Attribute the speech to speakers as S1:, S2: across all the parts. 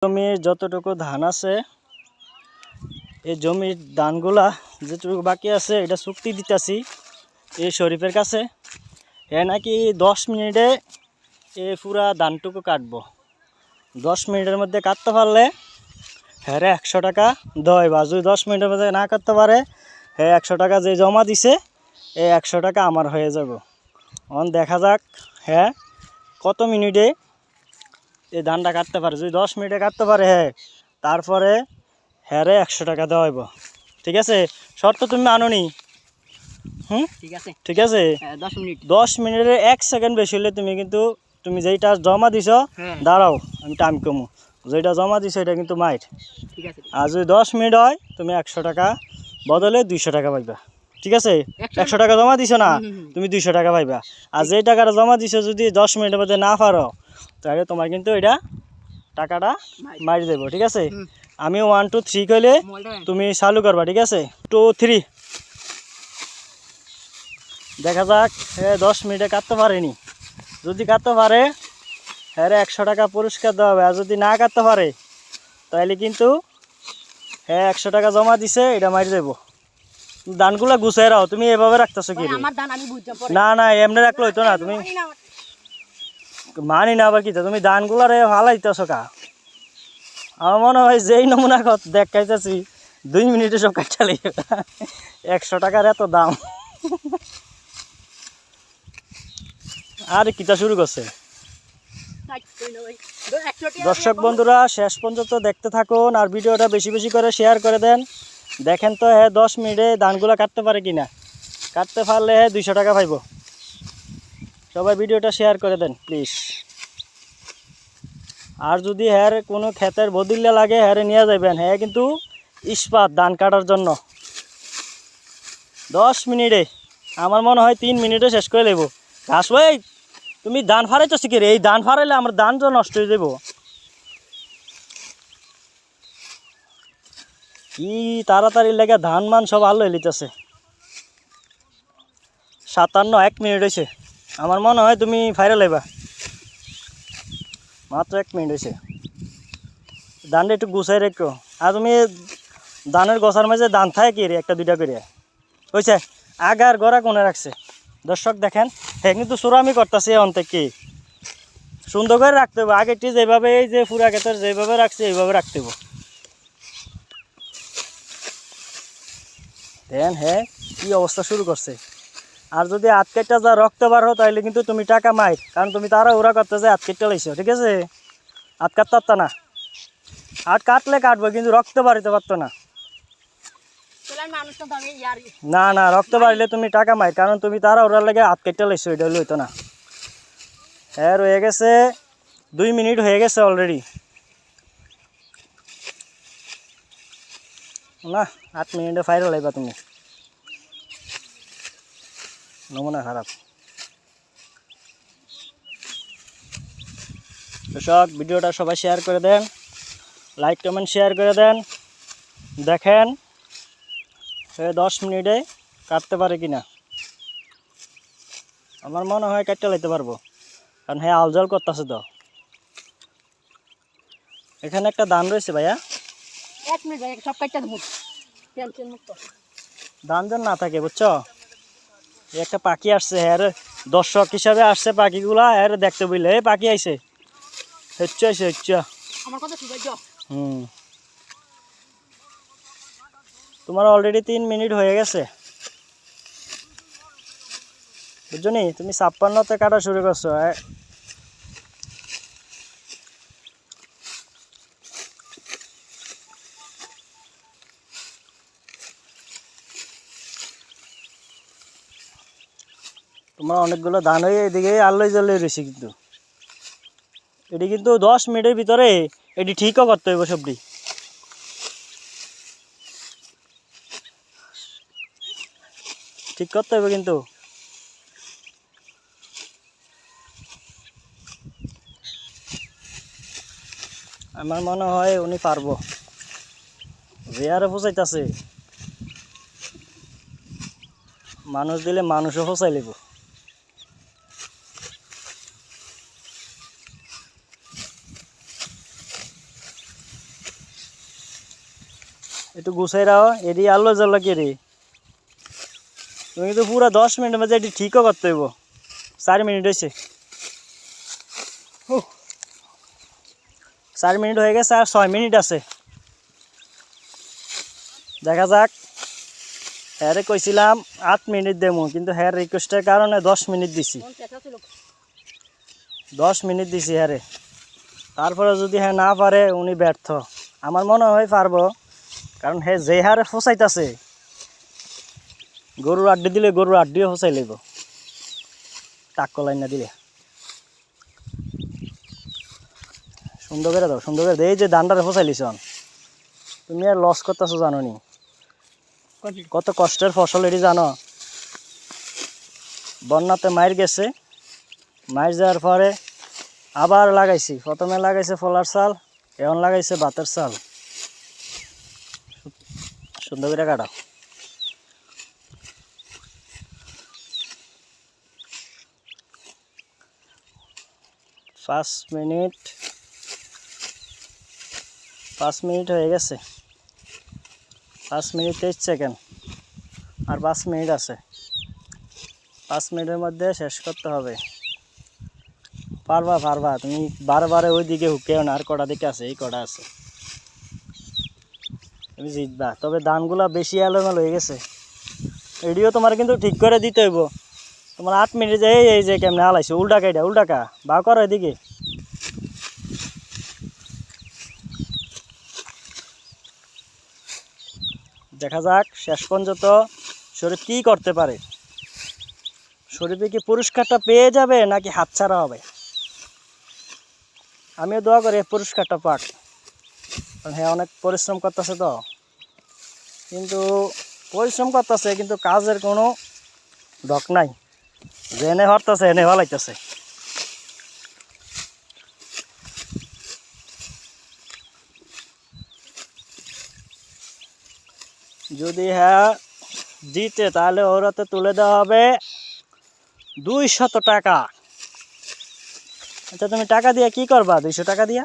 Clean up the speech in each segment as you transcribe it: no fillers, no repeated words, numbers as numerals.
S1: জমির যতটুকু ধান আছে এই জমির ধানগুলা যেটুকু বাকি আছে এটা চুক্তি দিতেছি এই শরীফের কাছে। এ নাকি 10 মিনিটে এই পুরা ধানটুকু কাটবো। 10 মিনিটের মধ্যে কাটতে পারলে হ্যাঁ 100 টাকা দেয়, বা যদি 10 মিনিটের মধ্যে না কাটতে পারে হ্যাঁ 100 টাকা যে জমা দিছে এই 100 টাকা আমার হয়ে যাব। এখন দেখা যাক হ্যাঁ কত মিনিটে এই ধানটা কাটতে পারে। যদি 10 মিনিটে কাটতে পারে হ্যাঁ তারপরে হ্যাঁ 100 টাকা দেওয়া হইব। ঠিক আছে, শর্ত তুমি আনোনি? ঠিক আছে 10 মিনিটের 1 সেকেন্ড বেশি হলে তুমি কিন্তু তুমি যেইটা জমা দিছ দাঁড়াও আমি টাইম কমু, যেটা জমা দিছ এটা কিন্তু মাইর। আর যদি 10 মিনিট হয় তুমি 100 টাকা বদলে 200 টাকা পাইবা। ঠিক আছে, 100 টাকা জমা দিছ না তুমি 200 টাকা পাইবা। আর যে টাকাটা জমা দিছ যদি 10 মিনিটের মধ্যে না পারো তাহলে তোমার কিন্তু এটা টাকাটা মারি দেবো। ঠিক আছে, আমি 1 2 3 কইলে তুমি চালু করবা। ঠিক আছে 2 3 দেখা যাক হ্যাঁ 10 মিনিটে কাটতে পারেনি। যদি কাটতে পারে হ্যাঁ 100 টাকা পুরস্কার দেওয়া হবে। আর যদি না কাটতে পারে তাহলে কিন্তু হ্যাঁ 100 টাকা জমা দিছে এটা মারি দেবো। ধানগুলা গুছাই রাও, তুমি এভাবে রাখতেছো কি? না না এমনি রাখলে হইতো না, তুমি মানি না আবার কি তুমি ধানগুলা রে ভালো দিতেছো কা? আমার মনে হয় যেই নমুনা দেখাইতেছি 2 মিনিটে সব কাটালে 100 টাকার এত দাম। আর কিতা শুরু করছে। দর্শক বন্ধুরা শেষ পর্যন্ত দেখতে থাকুন আর ভিডিওটা বেশি বেশি করে শেয়ার করে দেন। দেখেন তো হ্যাঁ 10 মিনিটে ধানগুলা কাটতে পারে কিনা। কাটতে পারলে হ্যাঁ 200 টাকা পাইব। সবাই ভিডিওটা শেয়ার করে দেন প্লিজ। আর যদি হ্যাঁ কোনো ক্ষেতের বদলে লাগে হ্যাঁ নিয়ে যাবেন। হ্যাঁ কিন্তু ইস্পাত ধান কাটার জন্য 10 মিনিটে আমার মনে হয় 3 মিনিটে শেষ করে নেব। ঘাস ভাই তুমি ধান ফারাইতো শিখে রে, এই ধান ফারাইলে আমার ধান তো নষ্ট হয়ে যাব। কি তাড়াতাড়ি লেগে ধান মান সব আলো লিতেছে। 57 1 মিনিট হয়েছে। আমার মনে হয় তুমি ফাইরে লাইবা। মাত্র 1 মিনিট হয়েছে। ধানটা একটু গুছাই রেখো। আর তুমি ধানের গছার মাঝে ধান থাকে কি রে একটা দুইটা করে হয়েছে। আগার গড়া কোনে রাখছে দর্শক দেখেন। হ্যাঁ কিন্তু চোরামি করতেছে অন্তে কি সুন্দর করে রাখতে হবে। আগেরটি যেভাবে এই যে পুরা ক্ষেতের যেভাবে রাখছে এইভাবে রাখতে হবে। দেন হ্যাঁ কি অবস্থা শুরু করছে। আর যদি আটকেটটা যা রক্ত বার হো তাহলে কিন্তু তুমি টাকা মাইর, কারণ তুমি তারা ওরা করতে যায় আটকেটটা লাইছো। ঠিক আছে, আট কাটতে পারত না। আট কাটলে কাটবো কিন্তু রক্ত বাড়িতে পারতো না। না না রক্ত বাড়িলে তুমি টাকা মাইর, কারণ তুমি তারা ওরা লেগে আটকেটটা লাইছো। এটা হইতো না। হ্যাঁ রয়ে গেছে 2 মিনিট হয়ে গেছে অলরেডি। না 8 মিনিটে ফাইরে লাইবা তুমি, নমুনা খারাপ। দর্শক ভিডিওটা সবাই শেয়ার করে দেন, লাইক কমেন্ট শেয়ার করে দেন। দেখেন 10 মিনিটে কাটতে পারে কিনা। আমার মনে হয় কাটতে লাইতে পারবো, কারণ হ্যাঁ আলজাল করতেছে তো। এখানে একটা ধান রয়েছে ভাইয়া,
S2: 1 মিনিট ভাই সব কাটতে দেব টেনশন মুক্ত।
S1: ধান যেন না থাকে বুঝছো। একটা পাখি আসছে হ্যাঁ দর্শক হিসাবে আসছে পাখিগুলা হ্যাঁ দেখতে বুঝলে। এই পাখি আইছে হচ্ছে আইছে হচ্ছে
S2: আমার কথা শুনছো?
S1: তোমার অলরেডি 3 মিনিট হয়ে গেছে বুঝছো নি। তুমি 56তে কাটা শুরু করছো। তোমার অনেকগুলো ধান হয়ে এদিকে আল্লোই জ্বলে রয়েছে, কিন্তু এটি কিন্তু 10 মিনিটের ভিতরে এটি ঠিকও করতে হইব। সবটি ঠিক করতে হবে কিন্তু। আমার মনে হয় উনি পারবো। রেয়ারে ফসাইতেছে, মানুষ দিলে মানুষও ফসাই লিব। একটু গুছাই রাও এটি আলো জ্বলা কে রে তুমি কিন্তু পুরো 10 মিনিটের মধ্যে এটি ঠিকও করতে হইব 4 মিনিট হয়েছে 4 মিনিট হয়ে গেছে আর 6 মিনিট আছে দেখা যাক হ্যারে কইছিলাম 8 মিনিট দেবো কিন্তু হ্যার রিকোয়েস্টের কারণে 10 মিনিট দিছি 10 মিনিট দিছি হ্যারে তারপরে যদি হ্যাঁ না পারে উনি ব্যর্থ আমার মনে হয় পারবো কারণ হে যে হারে ফসাইতেছে গরুর আড্ডি দিলে গরুর আড্ডিও ফসাই লইব টাক কলাই না দিলে সুন্দর করে দাও সুন্দর করে দে এই যে দান্ডারে ফসাই লিছ তুমি আর লস করতেছো জানো নি কত কষ্টের ফসল এটি জানো বন্যাতে মাইর গেছে মাইর যাওয়ার পরে আবার লাগাইছি প্রথমে লাগাইছে ফলার চাল এখন লাগাইছে ভাতের চাল সুন্দর করে কাটাও পাঁচ মিনিট হয়ে গেছে 5 মিনিট 23 সেকেন্ড আর 5 মিনিট আছে 5 মিনিটের মধ্যে শেষ করতে হবে পারবা তুমি বারবারে ওই দিকে হুকেও না আর কটা দিকে আছে এই কটা আছে তুমি জিতবা তবে ধানগুলা বেশি এলোমেলো হয়ে গেছে এডিও তোমার কিন্তু ঠিক করে দিতে হইব তোমার 8 মিনিট এই যে কেমনে হালাইছে উল্টাকা বা করো এদিকে দেখা যাক শেষ পর্যন্ত শরীফ কী করতে পারে শরীফে কি পুরস্কারটা পেয়ে যাবে নাকি হাতছাড়া হবে আমিও দোয়া করি পুরস্কারটা পাক কারণ হ্যাঁ অনেক পরিশ্রম করতেছে তো কিন্তু পরিশ্রম করতেছে কিন্তু কাজের কোনো ডক নাই যে এনে হরতেছে এনে হলাইতেছে যদি হ্যাঁ জিতে তাহলে ওর হাতে তুলে দেওয়া হবে 200 টাকা আচ্ছা তুমি টাকা দিয়ে কি করবা 200 টাকা দিয়া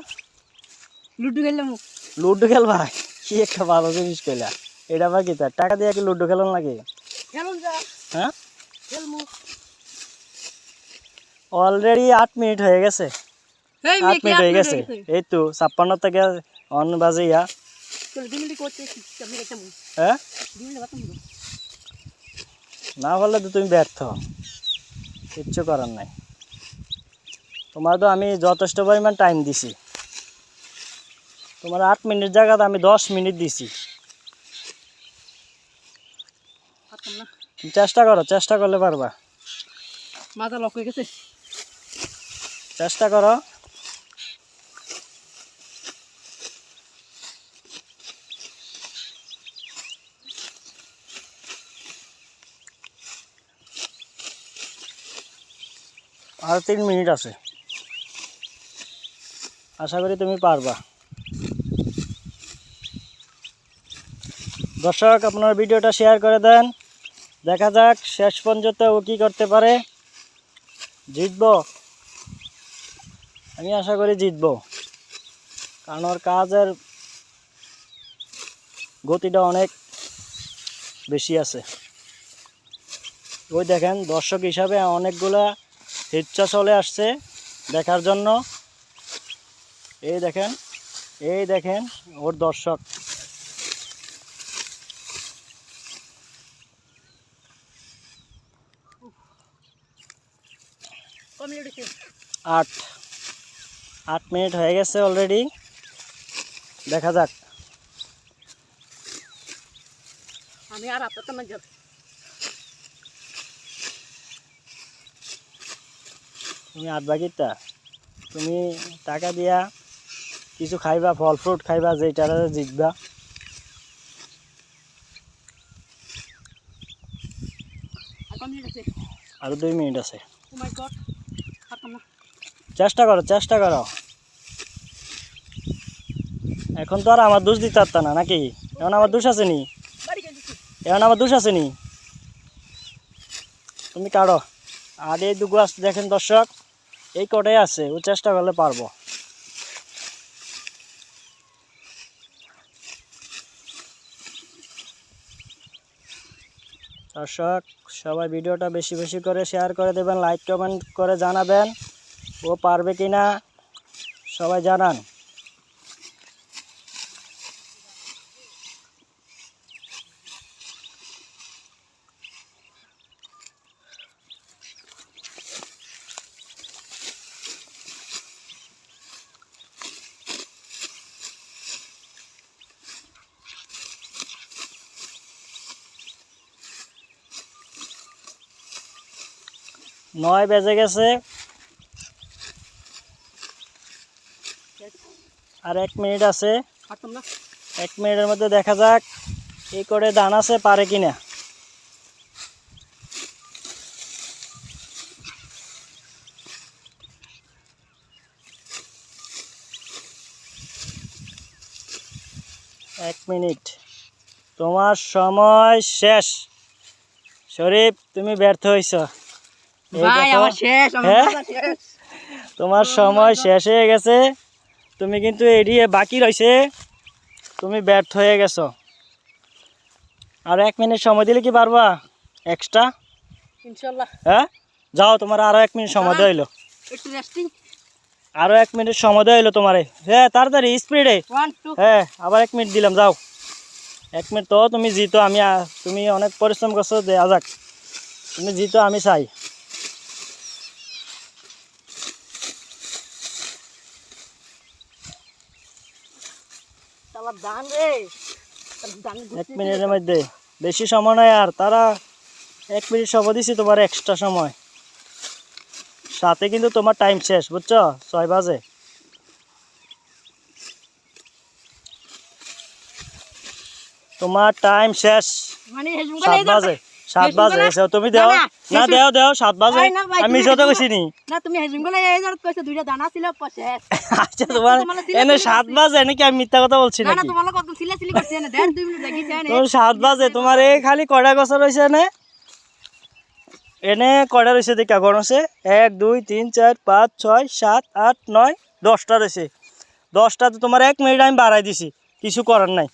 S1: লুডো খেলবা কি একটা ভালো জিনিস কইলা এটা বা কি তার টাকা দিয়ে কি লুডো খেলন লাগে হ্যাঁ অলরেডি 8 মিনিট হয়ে গেছে 8 মিনিট হয়ে গেছে এই তো 56 থেকে অন বাজে ইয়া হ্যাঁ না বললে তো তুমি ব্যর্থ কিচ্ছু করার নাই তোমার তো আমি যথেষ্ট পরিমাণ টাইম দিছি তোমার 8 মিনিট জায়গাতে আমি 10 মিনিট দিছি চেষ্টা করলে পারবা
S2: মাথা লক হয়ে গেছে
S1: চেষ্টা করো আর 3 মিনিট আছে আশা করি তুমি পারবা দর্শক আপনার ভিডিওটা শেয়ার করে দেন দেখা যাক শেষ পর্যন্ত ও কী করতে পারে জিতবো আমি আশা করি জিতবো কারণ ওর কাজের গতিটা অনেক বেশি আছে ওই দেখেন দর্শক হিসাবে অনেকগুলা ইচ্ছা চলে আসছে দেখার জন্য এই দেখেন ওর দর্শক 8 মিনিট হয়ে গেছে অলরেডি দেখা যাক
S2: আমি আর আপনার তোমার যাব
S1: তুমি 8 বাকিটা তুমি টাকা দিয়া কিছু খাইবা ফল ফ্রুট খাইবা যেটারে জিতবা আর 2 মিনিট আছে
S2: ও মাই গড
S1: চেষ্টা করো এখন তো আর আমার দোষ দিতে পারত না নাকি এখন আমার দোষ আছে নি তুমি কাড়ো আর এই দুগু আসতে দেখেন দর্শক এই কটাই আছে ও চেষ্টা করলে পারবো দর্শক সবাই ভিডিওটা বেশি বেশি করে শেয়ার করে দেবেন, লাইক কমেন্ট করে জানাবেন ও পারবে কি না সবাই জানান। নয় বেজে গেছে, আর 1 মিনিট আছে।
S2: পারতাম না।
S1: 1 মিনিটের মধ্যে দেখা যাক এই করে ধান আছে পারে কিনা। এক মিনিট, তোমার সময় শেষ। শরীফ তুমি ব্যর্থ হয়েছ। এই
S2: ভাই
S1: দেখো,
S2: আমার শেষ, আমার
S1: হ্যাঁ?
S2: কথা শেষ।
S1: তোমার সময় শেষ হয়ে গেছে, তুমি কিন্তু এড়িয়ে বাকি রয়েছে, তুমি ব্যর্থ হয়ে গেছো। আর 1 মিনিট সময় দিলে কি পারবা এক্সট্রা?
S2: ইনশাআল্লাহ।
S1: হ্যাঁ যাও, তোমার আরো 1 মিনিট সময় দেওয়া হইলো,
S2: একটু রেস্টিং।
S1: আরো 1 মিনিট সময় দেওয়া হইলো তোমারে। হ্যাঁ তাড়াতাড়ি স্পিডে।
S2: 1 2
S1: হ্যাঁ আবার 1 মিনিট দিলাম, যাও। 1 মিনিট তো তুমি জিতো, আমি তুমি অনেক পরিশ্রম করছো, দেওয়া যাক। তুমি জিতো, আমি চাই।
S2: তালা দান রে। দান
S1: 1 মিনিটের মধ্যে বেশি সময় নয়, আর তারা 1 মিনিট সময় দিছি তোমার এক্সট্রা সময়, সাথে কিন্তু তোমার টাইম শেষ, বুঝছো? 6 বাজে। তোমার টাইম শেষ,
S2: মানে
S1: 7 বাজে। 7 বাজে এসো, তুমি দেও না, দেও 7 বাজে। আমি যত কইছি নি
S2: না, তুমি হেজুম গলা এই জাত কইছো দুইটা দানা ছিল শেষ।
S1: আচ্ছা তোমার এনে 7 বাজে নাকি আমি মিথ্যা কথা বলছি
S2: না না,
S1: নাকি?
S2: তোমার কত সিলা করছে না, দেন 2 মিনিট দেখিছে না।
S1: তোর 7 বাজে, তোমার এই খালি কয়টা গছর রইছে এনে কয়টা রয়েছে দেখা গণছে? 1 2 3 4 5 6 7 8 9 10টা রয়েছে। 10টা তো তোমার 1 মিনিট আমি বাড়াই দিছি, কিছু করার নাই।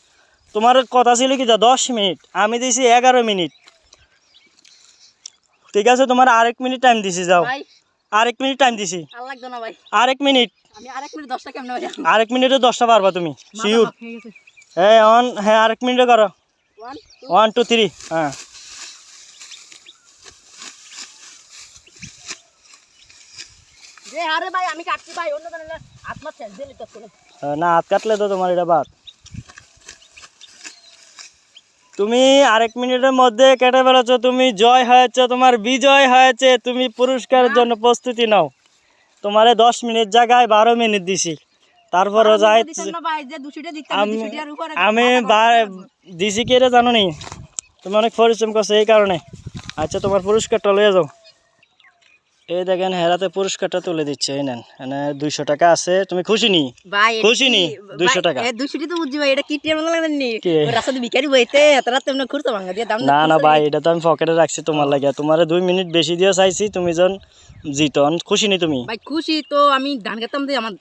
S1: তোমার কথা ছিল কি 10 মিনিট, আমি দিছি 11 মিনিট। ঠিক আছে, তোমার আরেক মিনিট টাইম দিছি, যাও।
S2: ভাই
S1: আরেক মিনিট টাইম দিছি,
S2: আর লাগতো না ভাই।
S1: আরেক মিনিট।
S2: আমি আরেক মিনিট 10টা কেমনে হইয়া?
S1: আরেক মিনিটে 10টা পারবা তুমি শিওর?
S2: হয়ে গেছে।
S1: হ্যাঁ আরেক মিনিটে করো।
S2: 1 2
S1: 1 2 3। হ্যাঁ
S2: যে আরে ভাই আমি কাটছি ভাই, অন্য দানা আত্মা ছেড়ে দিলি তো শুনে।
S1: না, হাত কাটলে তো তোমার এটা বাদ। তুমি আরেক মিনিটের মধ্যে কেটে ফেলেছো, তুমি জয় হয়েছে, তোমার বিজয় হয়েছে। তুমি পুরস্কারের জন্য প্রস্তুতি নাও। তোমারে 10 মিনিট জায়গায় 12 মিনিট দিছি, তারপরও যাই
S2: ভাই যে 200টা দিতে
S1: আমি
S2: 200 এর উপরে
S1: আমি দিছি কি রে জানো নি? তুমি অনেক পরিশ্রম করছো এই কারণে। আচ্ছা তোমার পুরস্কারটা লয়ে যাও। এই দেখেন হেরাতে পুরস্কারটা তুলে দিচ্ছে, এই নেন। এখানে 200 টাকা আছে, তুমি খুশি নি?
S2: ভাই
S1: খুশি নি? 200 টাকা।
S2: এ 200টি তো বুঝি ভাই, এটা কি টিয়ার মতো লাগেন নি?
S1: কি?
S2: ওই রাস্তাতে ভিখারি বইতে এতরা তেমন খুরতো ভাঙা দিয়ে দাম।
S1: না না ভাই, এটা তো আমি পকেটে রাখছি তোমার লাগে। তোমারে 2 মিনিট বেশি দিয়ে চাইছি, তুমি যখন জিতন খুশি নি তুমি?
S2: ভাই খুশি তো, আমি ধান খেতাম দিয়ে আমার